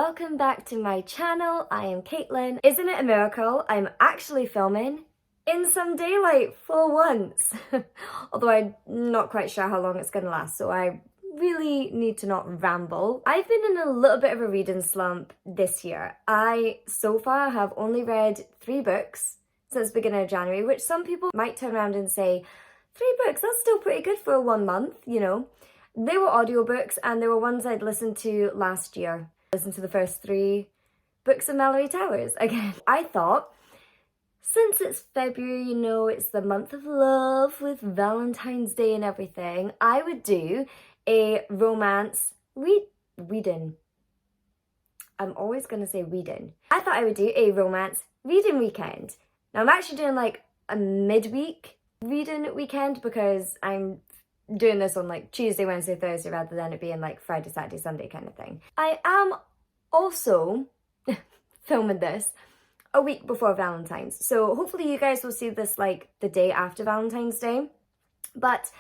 welcome back to my channel. I am Caitlin. Isn't it a miracle? I'm actually filming in some daylight for once. Although I'm not quite sure how long it's gonna last, so I really need to not ramble. I've been in a little bit of a reading slump this year. I, so far, have only read 3 books since the beginning of January, which some people might turn around and say, 3 books, that's still pretty good for 1 month, you know. They were audiobooks and they were ones I'd listened to last year. I listened to the first 3 books of Mallory Towers again. I thought, since it's February, you know, it's the month of love with Valentine's Day and everything, I would do a romance reading. I'm always going to say reading. I thought I would do a romance reading weekend. Now I'm actually doing like a midweek reading weekend because I'm doing this on like Tuesday, Wednesday, Thursday rather than it being like Friday, Saturday, Sunday kind of thing. I am also filming this a week before Valentine's. So hopefully you guys will see this like the day after Valentine's Day. But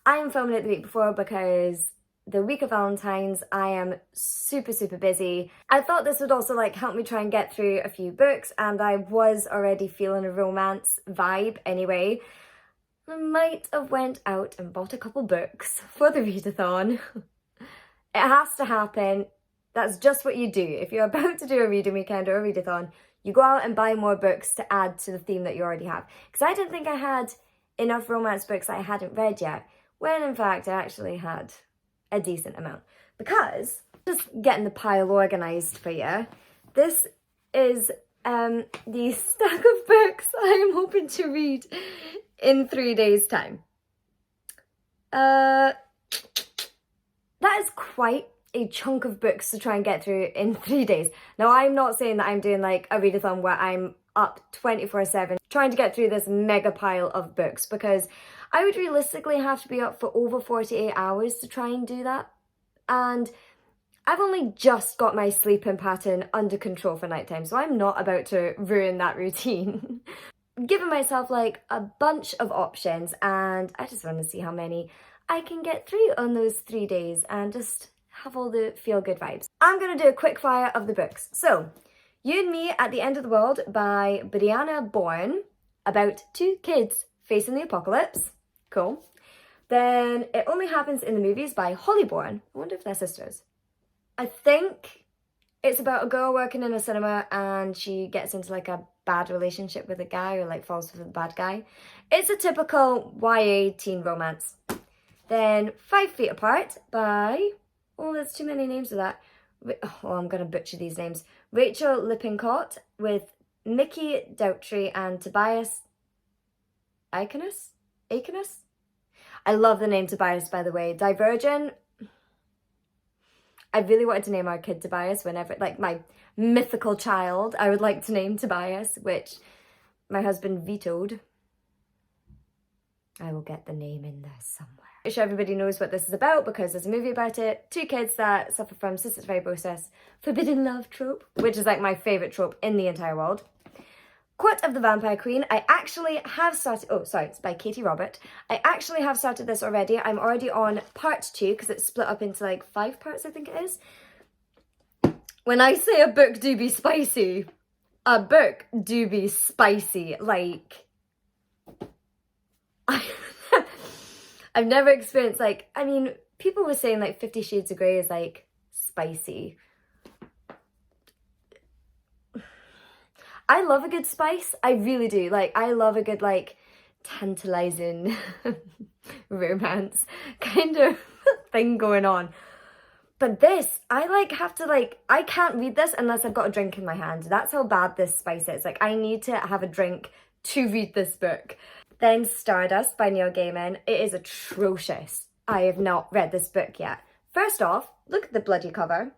I am filming it the week before because the week of Valentine's I am super busy. I thought this would also like help me try and get through a few books, and I was already feeling a romance vibe anyway. I might have went out and bought a couple books for the readathon. It has to happen. That's just what you do. If you're about to do a reading weekend or a readathon, you go out and buy more books to add to the theme that you already have. Because I didn't think I had enough romance books that I hadn't read yet, when in fact I actually had a decent amount. Because, just getting the pile organised for you, this is the stack of books I am hoping to read in 3 days' time. That is quite a chunk of books to try and get through in 3 days. Now, I'm not saying that I'm doing like a readathon where I'm up 24/7 trying to get through this mega pile of books, because I would realistically have to be up for over 48 hours to try and do that. And I've only just got my sleeping pattern under control for nighttime, so I'm not about to ruin that routine. Giving myself like a bunch of options, and I just want to see how many I can get through on those 3 days and just have all the feel-good vibes. I'm going to do a quick fire of the books. So, You and Me at the End of the World by Brianna Bourne, about 2 kids facing the apocalypse. Cool. Then It Only Happens in the Movies by Holly Bourne. I wonder if they're sisters. I think it's about a girl working in a cinema and she gets into like a bad relationship with a guy, or like falls for the bad guy. It's a typical YA teen romance. Then 5 Feet Apart by, oh, there's too many names of that. Oh, I'm going to butcher these names. Rachel Lippincott with Mickey Doughtry and Tobias Aikonis? I love the name Tobias, by the way. Divergent. I really wanted to name our kid Tobias whenever, like my mythical child, I would like to name Tobias, which my husband vetoed. I will get the name in there somewhere. I'm sure everybody knows what this is about because there's a movie about it. 2 kids that suffer from cystic fibrosis, forbidden love trope, which is like my favourite trope in the entire world. Court of the Vampire Queen, I actually have started, oh sorry, it's by Katie Robert. I actually have started this already. I'm already on part 2 because it's split up into like 5 parts, I think it is. When I say a book do be spicy, a book do be spicy. Like, I've never experienced like, I mean, people were saying like 50 Shades of Grey is like spicy. I love a good spice. I really do. Like, I love a good, like, tantalizing romance kind of thing going on. But this, I, like, have to, like, I can't read this unless I've got a drink in my hand. That's how bad this spice is. Like, I need to have a drink to read this book. Then Stardust by Neil Gaiman. It is atrocious. I have not read this book yet. First off, look at the bloody cover.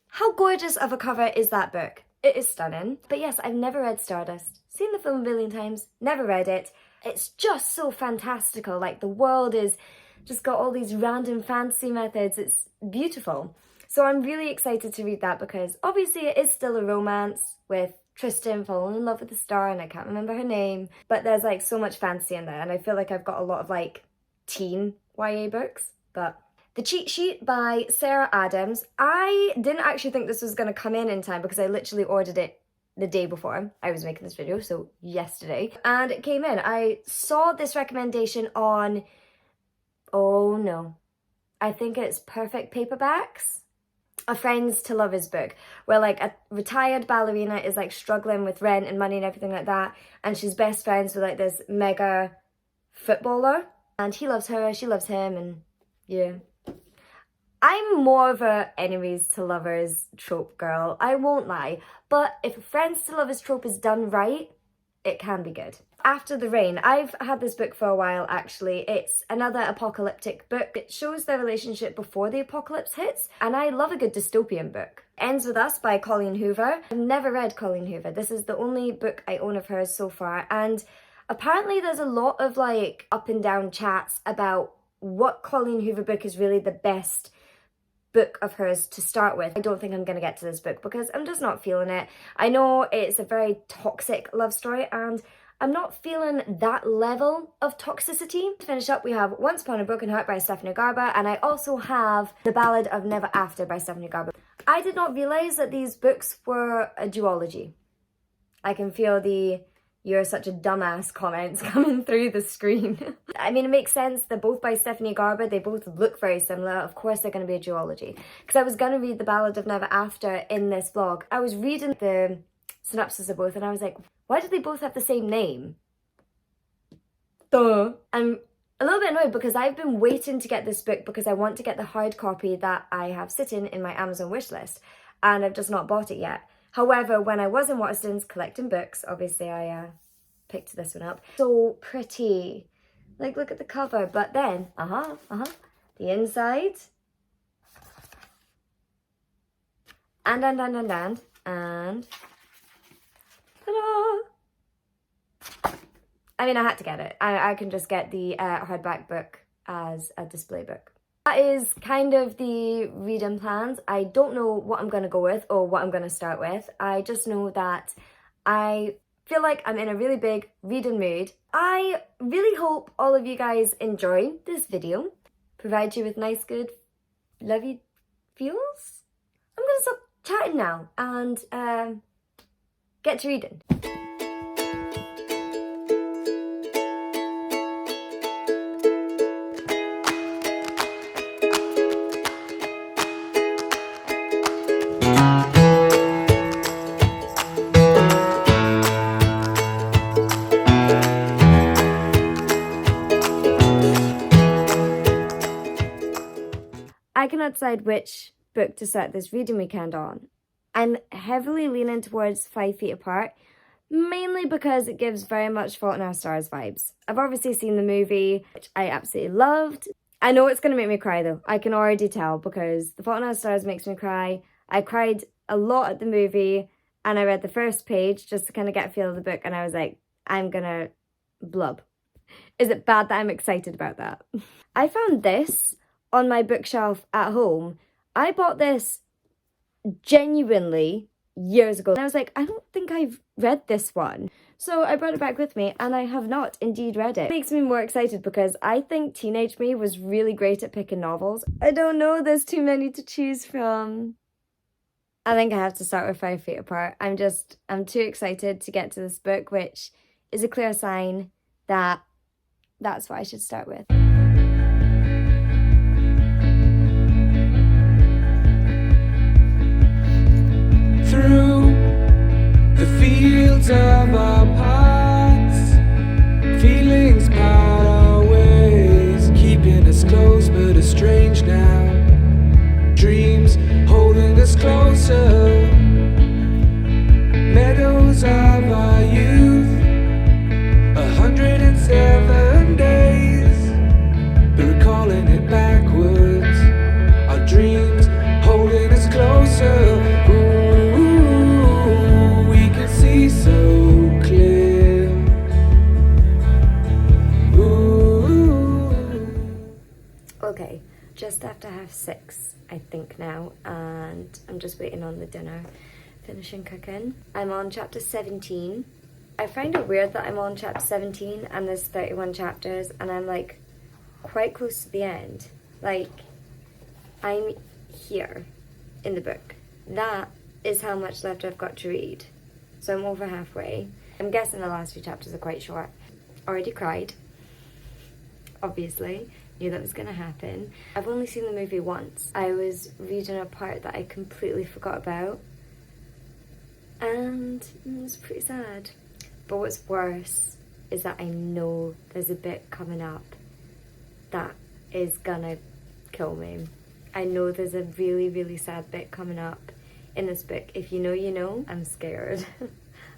How gorgeous of a cover is that book? It is stunning. But yes, I've never read Stardust. Seen the film a billion times, never read it. It's just so fantastical. Like, the world is just got all these random fantasy methods. It's beautiful. So I'm really excited to read that because obviously it is still a romance with Tristan falling in love with the star, and I can't remember her name. But there's like so much fantasy in there, and I feel like I've got a lot of like teen YA books. But The Cheat Sheet by Sarah Adams. I didn't actually think this was going to come in time because I literally ordered it the day before I was making this video, so yesterday. And it came in. I saw this recommendation on, oh no, I think it's Perfect Paperbacks. A Friends to Lovers book, where like a retired ballerina is like struggling with rent and money and everything like that, and she's best friends with like this mega footballer, and he loves her, she loves him, and yeah. I'm more of a enemies to lovers trope girl, I won't lie, but if a friends to lovers trope is done right, it can be good. After the Rain. I've had this book for a while actually. It's another apocalyptic book. It shows their relationship before the apocalypse hits, and I love a good dystopian book. Ends With Us by Colleen Hoover. I've never read Colleen Hoover. This is the only book I own of hers so far, and apparently there's a lot of like up and down chats about what Colleen Hoover book is really the best book of hers to start with. I don't think I'm going to get to this book because I'm just not feeling it. I know it's a very toxic love story and I'm not feeling that level of toxicity. To finish up, we have Once Upon a Broken Heart by Stephanie Garber, and I also have The Ballad of Never After by Stephanie Garber. I did not realise that these books were a duology. I can feel the "you're such a dumbass" comments coming through the screen. I mean, it makes sense. They're both by Stephanie Garber. They both look very similar. Of course they're going to be a duology. Because I was going to read The Ballad of Never After in this vlog. I was reading the synopsis of both and I was like, why do they both have the same name? Duh. I'm a little bit annoyed because I've been waiting to get this book because I want to get the hard copy that I have sitting in my Amazon wishlist. And I've just not bought it yet. However, when I was in Waterstones collecting books, obviously I picked this one up. So pretty. Like, look at the cover. But then, the inside. And ta-da! I mean, I had to get it. I can just get the hardback book as a display book. That is kind of the reading plans. I don't know what I'm going to go with or what I'm going to start with. I just know that I feel like I'm in a really big reading mood. I really hope all of you guys enjoy this video. Provide you with nice, good, lovey feels. I'm going to stop chatting now and get to reading. I cannot decide which book to start this reading weekend on. I'm heavily leaning towards 5 Feet Apart, mainly because it gives very much Fault in Our Stars vibes. I've obviously seen the movie, which I absolutely loved. I know it's going to make me cry though. I can already tell because The Fault in Our Stars makes me cry. I cried a lot at the movie and I read the first page just to kind of get a feel of the book and I was like, I'm gonna blub. Is it bad that I'm excited about that? I found this on my bookshelf at home. I bought this genuinely years ago. And I was like, I don't think I've read this one. So I brought it back with me and I have not indeed read it. It makes me more excited because I think teenage me was really great at picking novels. I don't know, there's too many to choose from. I think I have to start with 5 Feet Apart. I'm too excited to get to this book, which is a clear sign that that's what I should start with. Through the fields of our paths, feelings part our ways, keeping us close but estranged now. Dreams holding us closer, meadows of our youth, 107 days, but recalling it backwards. Our dreams holding us closer. So clear. Okay, just after 6:30 I think now, and I'm just waiting on the dinner, finishing cooking. I'm on chapter 17. I find it weird that I'm on chapter 17 and there's 31 chapters and I'm like quite close to the end. Like, I'm here in the book. That is how much left I've got to read. So I'm over halfway. I'm guessing the last few chapters are quite short. Already cried. Obviously. Knew that was going to happen. I've only seen the movie once. I was reading a part that I completely forgot about. And it was pretty sad. But what's worse is that I know there's a bit coming up that is gonna kill me. I know there's a really, really sad bit coming up in this book. If you know, you know. I'm scared.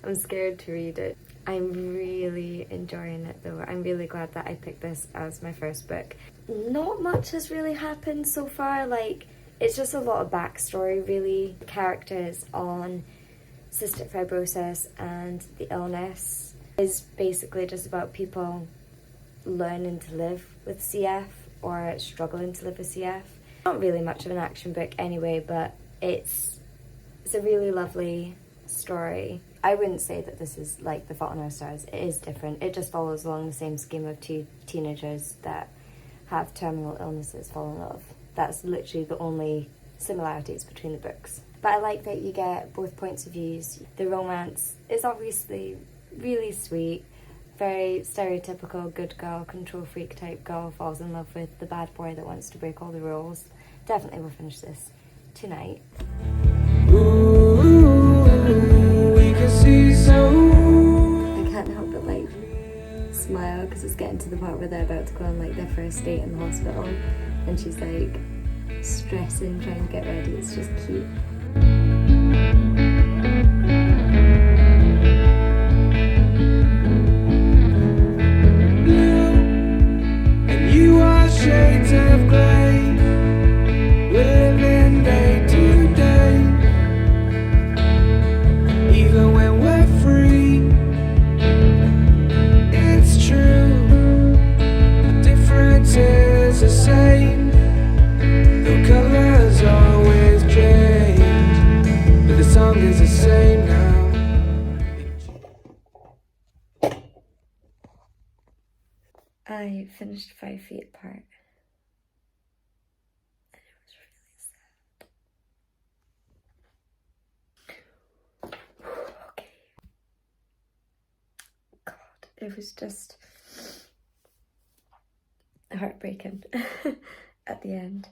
I'm scared to read it. I'm really enjoying it though. I'm really glad that I picked this as my first book. Not much has really happened so far. Like, it's just a lot of backstory really. The characters on cystic fibrosis and the illness is basically just about people learning to live with CF or struggling to live with CF. Not really much of an action book anyway, but it's a really lovely story. I wouldn't say that this is like The Fault in Our Stars. It is different. It just follows along the same scheme of two teenagers that have terminal illnesses fall in love. That's literally the only similarities between the books. But I like that you get both points of views. The romance is obviously really sweet. Very stereotypical good girl, control freak type girl falls in love with the bad boy that wants to break all the rules. Definitely will finish this tonight. Ooh, we can see so. I can't help but like smile because it's getting to the part where they're about to go on like their first date in the hospital and she's like stressing, trying to get ready. It's just cute. And you are shades of grey, living day to day. Even when we're free, it's true. The difference is the same. The colors always change, but the song is the same now. I finished 5 Feet Apart. And it was really sad. Okay. God, it was just heartbreaking at the end.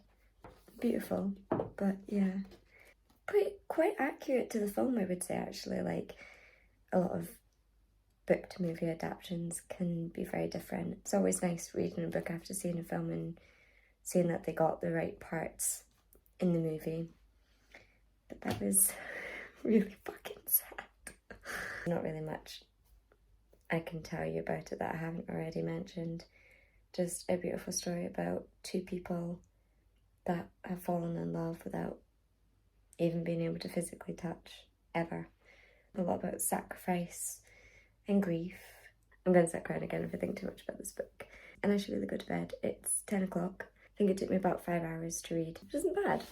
Beautiful, but yeah. Quite accurate to the film, I would say, actually. Like, a lot of book to movie adaptations can be very different. It's always nice reading a book after seeing a film and seeing that they got the right parts in the movie. But that was really fucking sad. Not really much I can tell you about it that I haven't already mentioned. Just a beautiful story about two people that have fallen in love without even being able to physically touch, ever. A lot about sacrifice and grief. I'm going to start crying again if I think too much about this book. And I should really go to bed. It's 10 o'clock. I think it took me about 5 hours to read, which isn't bad.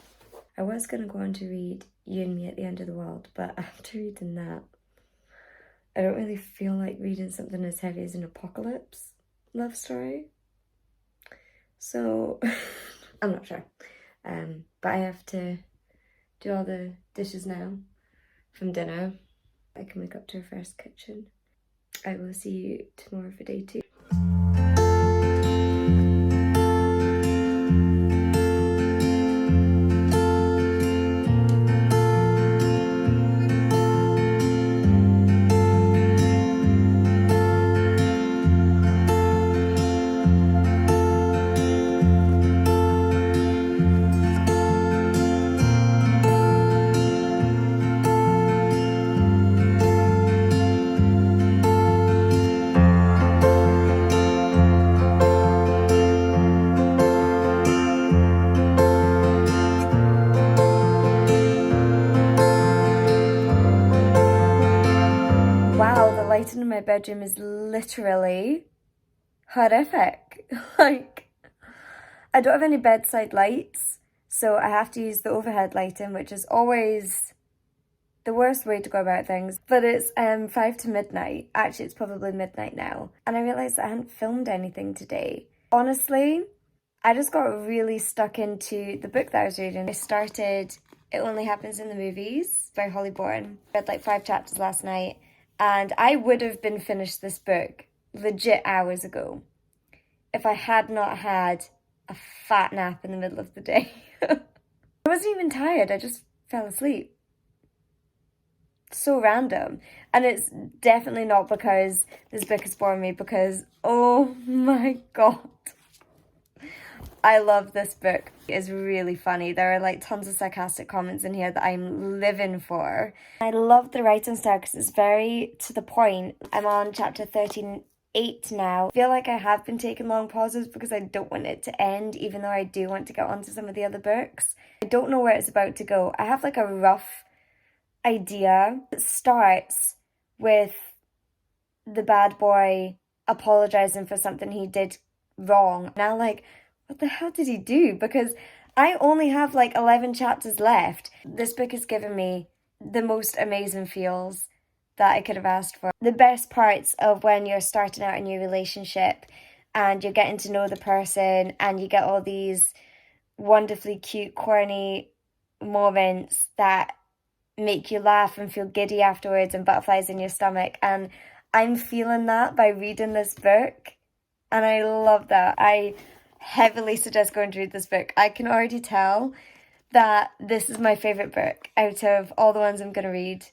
I was going to go on to read You and Me at the End of the World, but after reading that, I don't really feel like reading something as heavy as an apocalypse love story. So, I'm not sure. But I have to do all the dishes now from dinner. I can wake up to a first kitchen. I will see you tomorrow for day 2. Wow, the lighting in my bedroom is literally horrific. Like, I don't have any bedside lights, so I have to use the overhead lighting, which is always the worst way to go about things. But it's 5 to midnight. Actually, it's probably midnight now. And I realised that I hadn't filmed anything today. Honestly, I just got really stuck into the book that I was reading. I started It Only Happens in the Movies by Holly Bourne. I read like 5 chapters last night, and I would have been finished this book legit hours ago if I had not had a fat nap in the middle of the day. I wasn't even tired, I just fell asleep. So random. And it's definitely not because this book is boring me, because oh my god, I love this book. It's really funny. There are like tons of sarcastic comments in here that I'm living for. I love the writing style because it's very to the point. I'm on chapter 13:8 now. I feel like I have been taking long pauses because I don't want it to end, even though I do want to get on to some of the other books. I don't know where it's about to go. I have like a rough idea. It starts with the bad boy apologizing for something he did wrong. Now, like, what the hell did he do? Because I only have like 11 chapters left. This book has given me the most amazing feels that I could have asked for. The best parts of when you're starting out a new relationship and you're getting to know the person and you get all these wonderfully cute, corny moments that make you laugh and feel giddy afterwards and butterflies in your stomach. And I'm feeling that by reading this book. And I love that. I heavily suggest going to read this book. I can already tell that this is my favourite book out of all the ones I'm going to read.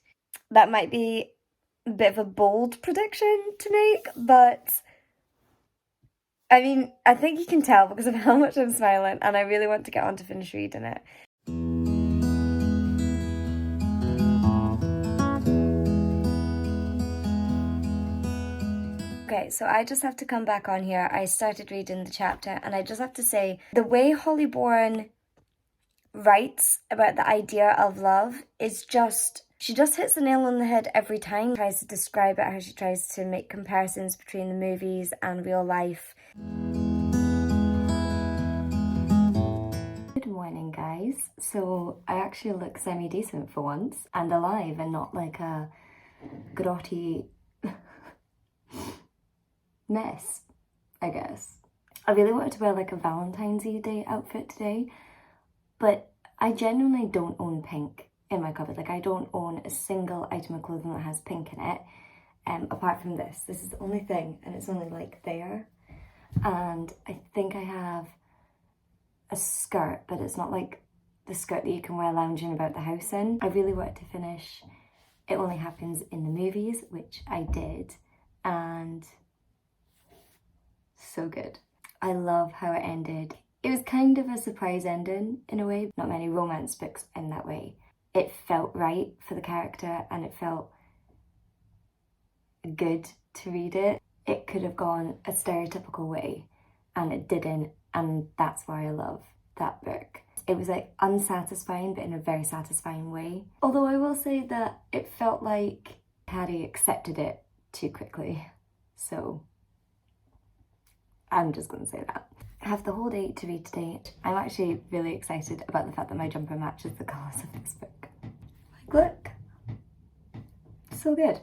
That might be a bit of a bold prediction to make, but I mean, I think you can tell because of how much I'm smiling, and I really want to get on to finish reading it. Okay, so I just have to come back on here. I started reading the chapter and I just have to say, the way Holly Bourne writes about the idea of love is just, she just hits the nail on the head every time. She tries to describe it, how she tries to make comparisons between the movies and real life. Good morning, guys. So I actually look semi-decent for once and alive and not like a grotty mess, I guess. I really wanted to wear like a Valentine's Day outfit today, but I genuinely don't own pink in my cupboard. Like, I don't own a single item of clothing that has pink in it, apart from this. This is the only thing, and it's only like there. And I think I have a skirt, but it's not like the skirt that you can wear lounging about the house in. I really wanted to finish It Only Happens in the Movies, which I did, and so good. I love how it ended. It was kind of a surprise ending in a way. Not many romance books in that way. It felt right for the character and it felt good to read it. It could have gone a stereotypical way and it didn't, and that's why I love that book. It was like unsatisfying, but in a very satisfying way. Although I will say that it felt like Harry accepted it too quickly. So I'm just going to say that. I have the whole day to read today. I'm actually really excited about the fact that my jumper matches the colours of this book. Like, look. So good.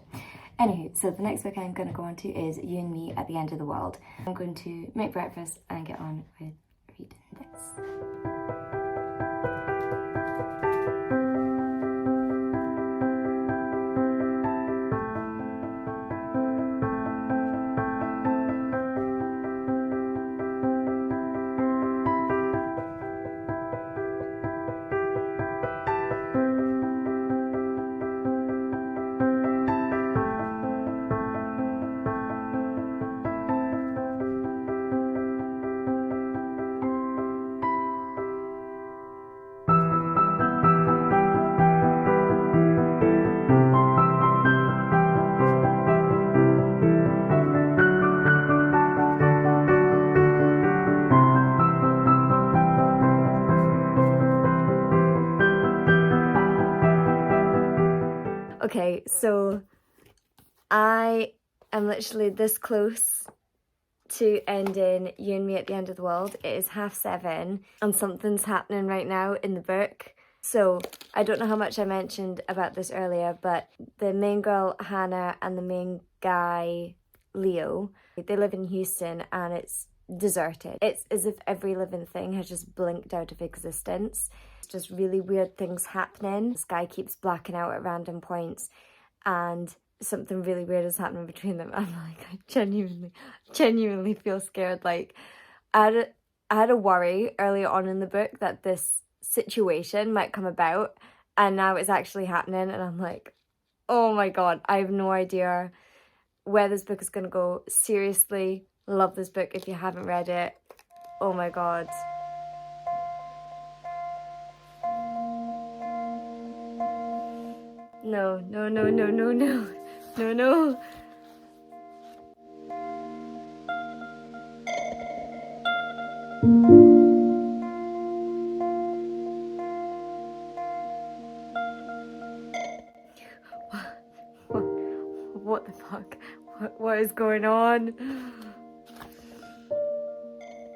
Anywho, so the next book I'm going to go on to is You and Me at the End of the World. I'm going to make breakfast and get on with reading this. Okay, so I am literally this close to ending You and Me at the End of the World. It is 7:30 and something's happening right now in the book. So I don't know how much I mentioned about this earlier, but the main girl, Hannah, and the main guy, Leo, they live in Houston, and it's deserted. It's as if every living thing has just blinked out of existence. It's just really weird things happening. The sky keeps blacking out at random points and something really weird is happening between them. I'm like, I genuinely feel scared. Like, I had a worry earlier on in the book that this situation might come about, and now it's actually happening, and I'm like, oh my god, I have no idea where this book is going to go. Seriously, love this book if you haven't read it. Oh my god. No. No. What the fuck? What is going on?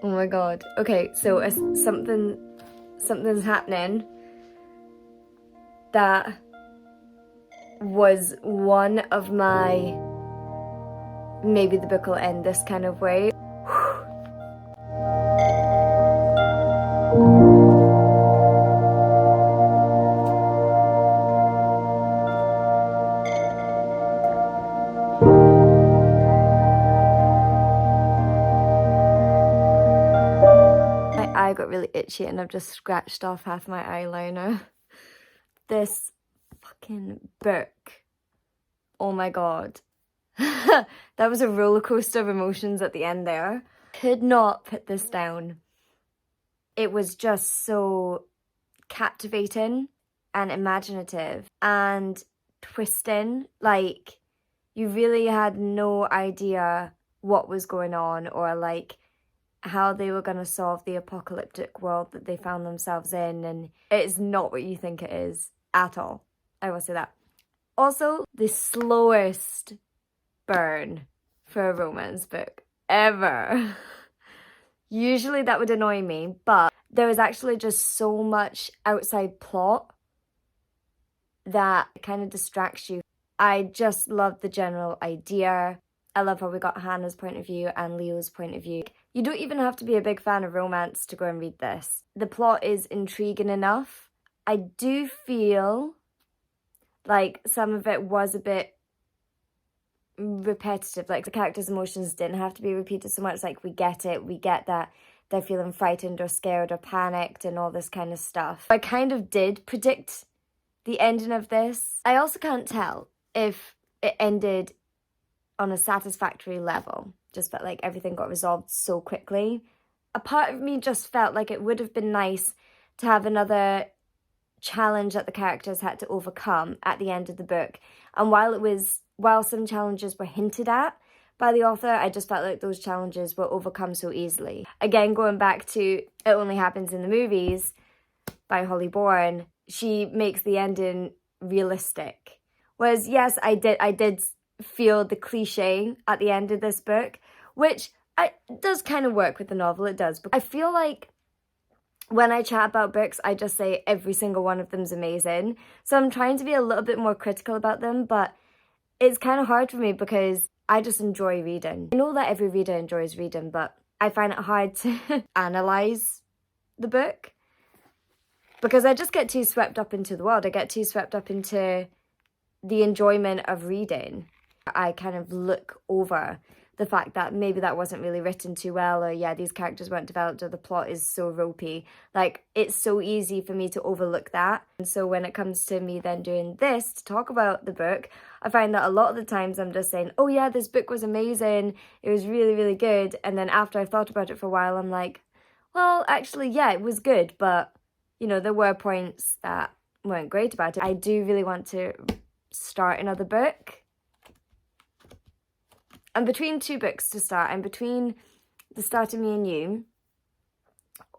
Oh my god. Okay, so something's happening that was one of my, maybe the book will end this kind of way. My eye got really itchy and I've just scratched off half my eyeliner. This fucking book. Oh my god. That was a roller coaster of emotions at the end there. Could not put this down. It was just so captivating and imaginative and twisting. Like, you really had no idea what was going on or like how they were going to solve the apocalyptic world that they found themselves in, and it's not what you think it is at all. I will say that. Also, the slowest burn for a romance book ever. Usually that would annoy me, but there was actually just so much outside plot that kind of distracts you. I just love the general idea. I love how we got Hannah's point of view and Leo's point of view. You don't even have to be a big fan of romance to go and read this. The plot is intriguing enough. I do feel like some of it was a bit repetitive. Like, the characters' emotions didn't have to be repeated so much. Like, we get it. We get that they're feeling frightened or scared or panicked and all this kind of stuff. I kind of did predict the ending of this. I also can't tell if it ended on a satisfactory level. Just felt like everything got resolved so quickly. A part of me just felt like it would have been nice to have another challenge that the characters had to overcome at the end of the book. And while some challenges were hinted at by the author, I just felt like those challenges were overcome so easily. Again, going back to It Only Happens in the Movies by Holly Bourne, she makes the ending realistic. Whereas, yes, I did feel the cliche at the end of this book, which does kind of work with the novel, it does. But I feel like when I chat about books, I just say every single one of them's amazing. So I'm trying to be a little bit more critical about them, but it's kind of hard for me because I just enjoy reading. I know that every reader enjoys reading, but I find it hard to analyse the book because I just get too swept up into the world. I get too swept up into the enjoyment of reading. I kind of look over the fact that maybe that wasn't really written too well, or yeah, these characters weren't developed, or the plot is so ropey. Like, it's so easy for me to overlook that. And so when it comes to me then doing this to talk about the book, I find that a lot of the times I'm just saying, oh yeah, this book was amazing, it was really, really good. And then after I've thought about it for a while, I'm like, well, actually, yeah, it was good, but, you know, there were points that weren't great about it. I do really want to start another book. I'm between two books to start. I'm between TheStartOfMe&You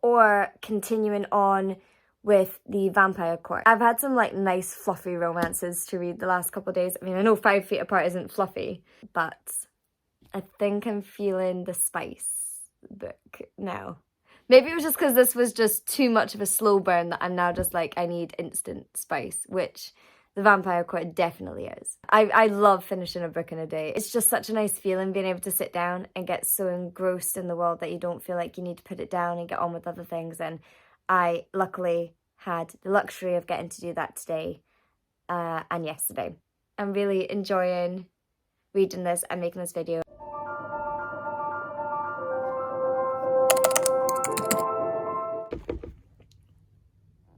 or continuing on with the Vampire Court. I've had some like nice fluffy romances to read the last couple of days. I mean, I know 5 Feet Apart isn't fluffy, but I think I'm feeling the spice book now. Maybe it was just because this was just too much of a slow burn that I'm now just like, I need instant spice, which The Vampire Court definitely is. I love finishing a book in a day. It's just such a nice feeling being able to sit down and get so engrossed in the world that you don't feel like you need to put it down and get on with other things. And I luckily had the luxury of getting to do that today and yesterday. I'm really enjoying reading this and making this video.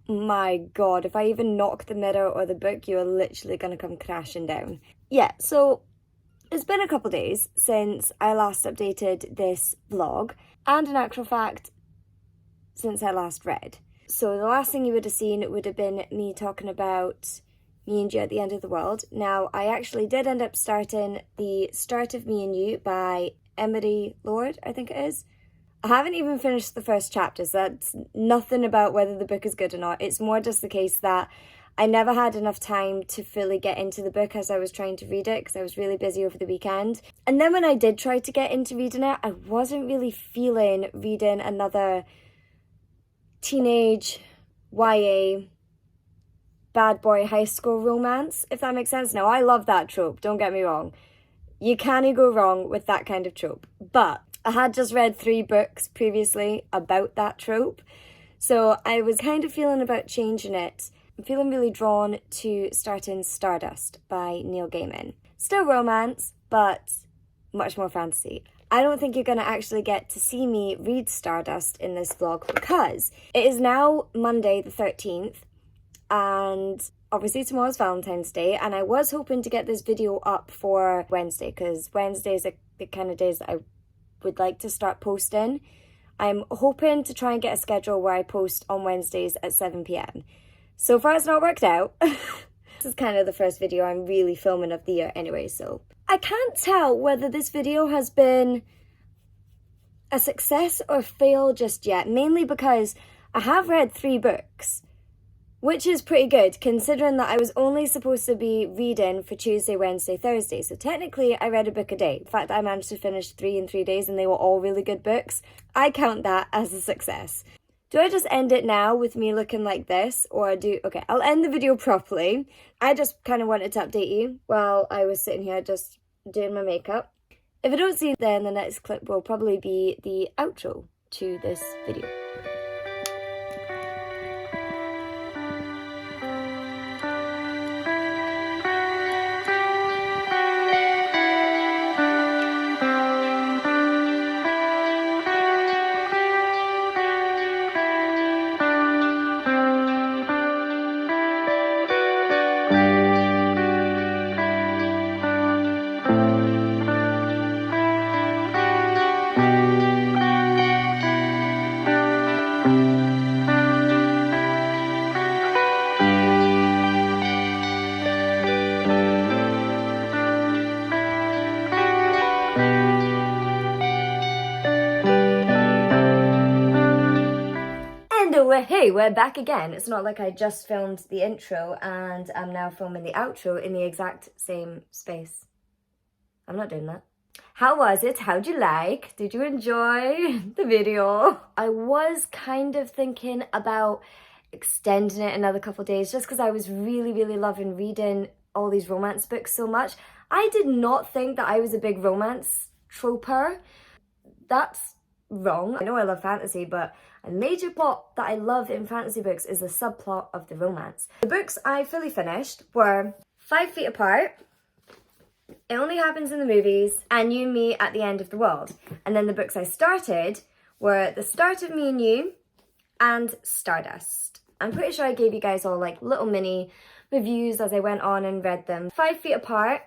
My god, if I even knock the mirror or the book, you're literally gonna come crashing down. Yeah, so it's been a couple days since I last updated this vlog, and in actual fact, since I last read. So the last thing you would have seen would have been me talking about Me and You at the End of the World. Now, I actually did end up starting The Start of Me and You by Emery Lord, I think it is. I haven't even finished the first chapter, so that's nothing about whether the book is good or not. It's more just the case that I never had enough time to fully get into the book as I was trying to read it because I was really busy over the weekend. And then when I did try to get into reading it, I wasn't really feeling reading another teenage YA bad boy high school romance, if that makes sense. Now, I love that trope, don't get me wrong. You can't go wrong with that kind of trope. But I had just read 3 books previously about that trope, so I was kind of feeling about changing it. I'm feeling really drawn to starting Stardust by Neil Gaiman. Still romance, but much more fantasy. I don't think you're going to actually get to see me read Stardust in this vlog because it is now Monday the 13th, and obviously tomorrow's Valentine's Day, and I was hoping to get this video up for Wednesday because Wednesdays are the kind of days that I would like to start posting. I'm hoping to try and get a schedule where I post on Wednesdays at 7 p.m. So far it's not worked out. This is kind of the first video I'm really filming of the year anyway, so I can't tell whether this video has been a success or fail just yet, mainly because I have read 3 books, which is pretty good considering that I was only supposed to be reading for Tuesday, Wednesday, Thursday. So technically I read a book a day. The fact that I managed to finish 3 in 3 days and they were all really good books, I count that as a success. Do I just end it now with me looking like this, or okay, I'll end the video properly. I just kind of wanted to update you while I was sitting here just doing my makeup. If I don't see you then, the next clip will probably be the outro to this video. Hey, we're back again. It's not like I just filmed the intro and I'm now filming the outro in the exact same space. I'm not doing that. How was it? How'd you like? Did you enjoy the video? I was kind of thinking about extending it another couple days just because I was really loving reading all these romance books so much. I did not think that I was a big romance troper. That's wrong. I know I love fantasy, but a major plot that I love in fantasy books is the subplot of the romance. The books I fully finished were 5 Feet Apart, It Only Happens in the Movies, and You and Me at the End of the World. And then the books I started were The Start of Me and You and Stardust. I'm pretty sure I gave you guys all like little mini reviews as I went on and read them. 5 Feet Apart,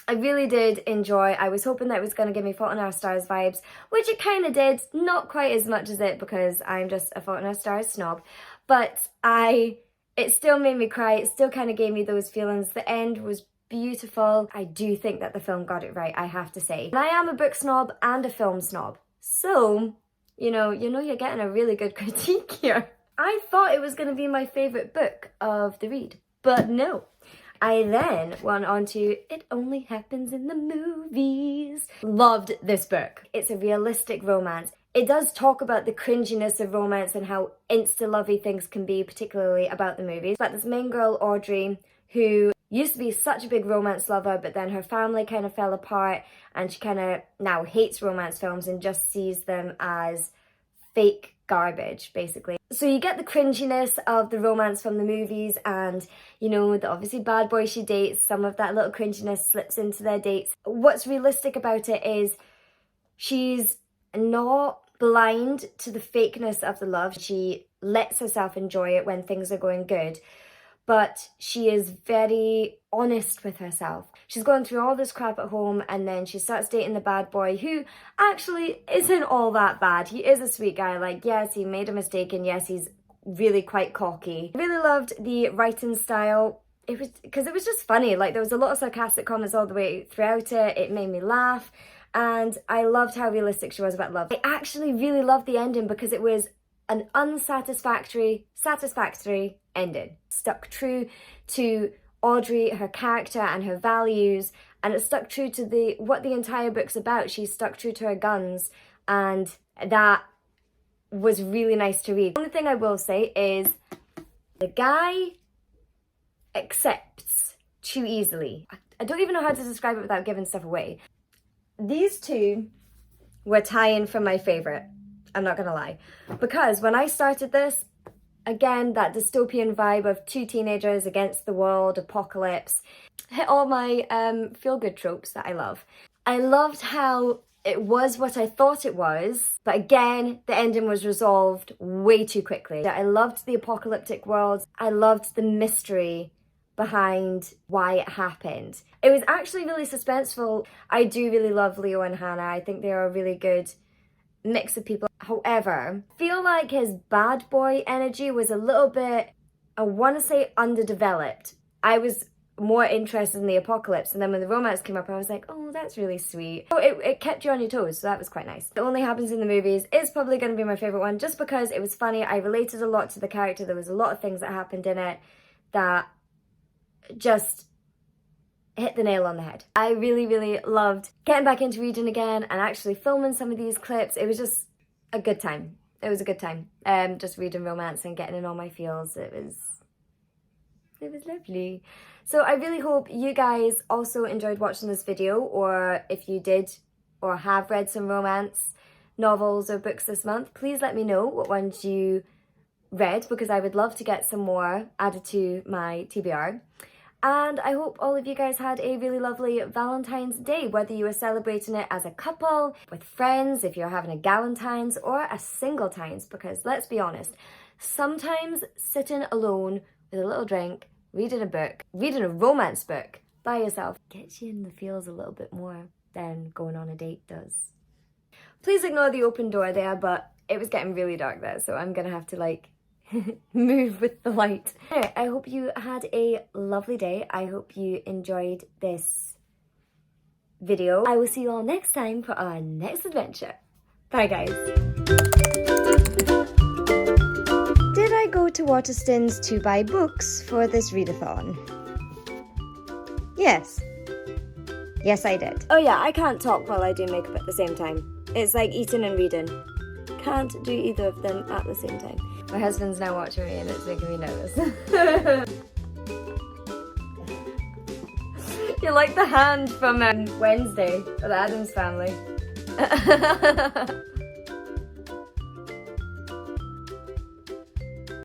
I really did enjoy. I was hoping that it was going to give me Fault in Our Stars vibes, which it kind of did. Not quite as much as it because I'm just a Fault in Our Stars snob. But it still made me cry. It still kind of gave me those feelings. The end was beautiful. I do think that the film got it right, I have to say. And I am a book snob and a film snob. So, you know you're getting a really good critique here. I thought it was going to be my favourite book of the read, but no. I then went on to It Only Happens in the Movies. Loved this book. It's a realistic romance. It does talk about the cringiness of romance and how insta-lovey things can be, particularly about the movies. But this main girl, Audrey, who used to be such a big romance lover, but then her family kind of fell apart and she kind of now hates romance films and just sees them as fake garbage, basically. So you get the cringiness of the romance from the movies and, you know, the obviously bad boy she dates, some of that little cringiness slips into their dates. What's realistic about it is she's not blind to the fakeness of the love. She lets herself enjoy it when things are going good, but she is very honest with herself. She's going through all this crap at home and then she starts dating the bad boy who actually isn't all that bad. He is a sweet guy. Like, yes, he made a mistake and yes, he's really quite cocky. I really loved the writing style. It was because it was just funny. Like, there was a lot of sarcastic comments all the way throughout it. It made me laugh and I loved how realistic she was about love. I actually really loved the ending because it was an satisfactory ending. Stuck true to Audrey, her character and her values, and it stuck true to what the entire book's about. She stuck true to her guns, and that was really nice to read. The only thing I will say is the guy accepts too easily. I don't even know how to describe it without giving stuff away. These two were tying for my favourite. I'm not gonna lie. Because when I started this, again, that dystopian vibe of two teenagers against the world, apocalypse, hit all my feel-good tropes that I love. I loved how it was what I thought it was, but again, the ending was resolved way too quickly. I loved the apocalyptic world. I loved the mystery behind why it happened. It was actually really suspenseful. I do really love Leo and Hannah. I think they are a really good mix of people. However, I feel like his bad boy energy was a little bit, I want to say, underdeveloped. I was more interested in the apocalypse, and then when the romance came up I was like, oh, that's really sweet. So it kept you on your toes, so that was quite nice. It Only Happens in the Movies is probably going to be my favourite one just because it was funny. I related a lot to the character. There was a lot of things that happened in it that just hit the nail on the head. I really, really loved getting back into reading again and actually filming some of these clips. It was just a good time. It was a good time. Just reading romance and getting in all my feels. It was lovely. So I really hope you guys also enjoyed watching this video, or if you did or have read some romance novels or books this month, please let me know what ones you read because I would love to get some more added to my TBR. And I hope all of you guys had a really lovely Valentine's Day, whether you were celebrating it as a couple, with friends, if you're having a galentine's or a single-tines, because let's be honest, sometimes sitting alone with a little drink, reading a book, reading a romance book by yourself gets you in the feels a little bit more than going on a date does. Please ignore the open door there, but it was getting really dark there, so I'm gonna have to move with the light. Anyway, I hope you had a lovely day. I hope you enjoyed this video. I will see you all next time for our next adventure. Bye guys. Did I go to Waterstones to buy books for this readathon? Yes. Yes, I did. Oh yeah, I can't talk while I do makeup at the same time. It's like eating and reading. Can't do either of them at the same time. My husband's now watching me and it's making me nervous. You're like the hand from Wednesday, or the Addams Family.